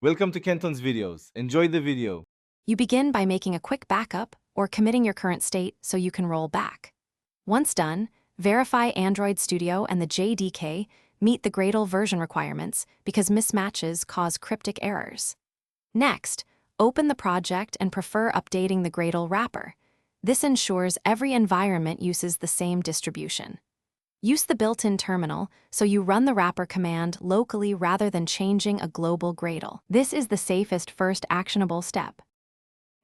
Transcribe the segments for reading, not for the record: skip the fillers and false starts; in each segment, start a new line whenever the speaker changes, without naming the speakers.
Welcome to Kenton's videos. Enjoy the video.
You begin by making a quick backup or committing your current state so you can roll back. Once done, verify Android Studio and the JDK meet the Gradle version requirements because mismatches cause cryptic errors. Next, open the project and prefer updating the Gradle wrapper. This ensures every environment uses the same distribution. Use the built-in terminal so you run the wrapper command locally rather than changing a global Gradle. This is the safest first actionable step.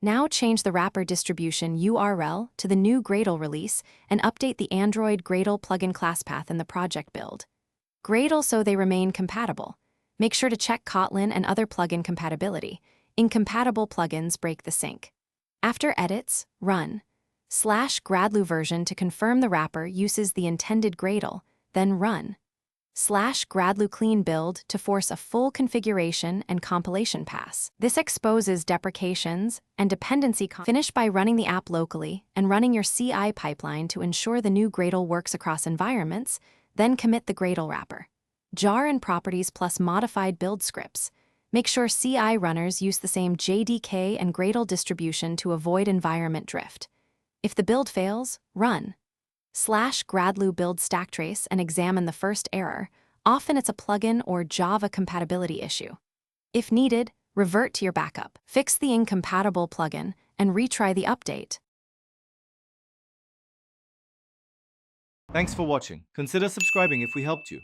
Now change the wrapper distribution URL to the new Gradle release and update the Android Gradle plugin class path in the project build. Gradle so they remain compatible. Make sure to check Kotlin and other plugin compatibility. Incompatible plugins break the sync. After edits, run /Gradle version to confirm the wrapper uses the intended Gradle, then run /Gradle clean build to force a full configuration and compilation pass. This exposes deprecations and dependency. Finish by running the app locally and running your CI pipeline to ensure the new Gradle works across environments, then commit the Gradle wrapper. Jar and properties plus modified build scripts. Make sure CI runners use the same JDK and Gradle distribution to avoid environment drift. If the build fails, run /Gradle build stack trace and examine the first error. Often it's a plugin or Java compatibility issue. If needed, revert to your backup. Fix the incompatible plugin and retry the update.
Thanks for watching. Consider subscribing if we helped you.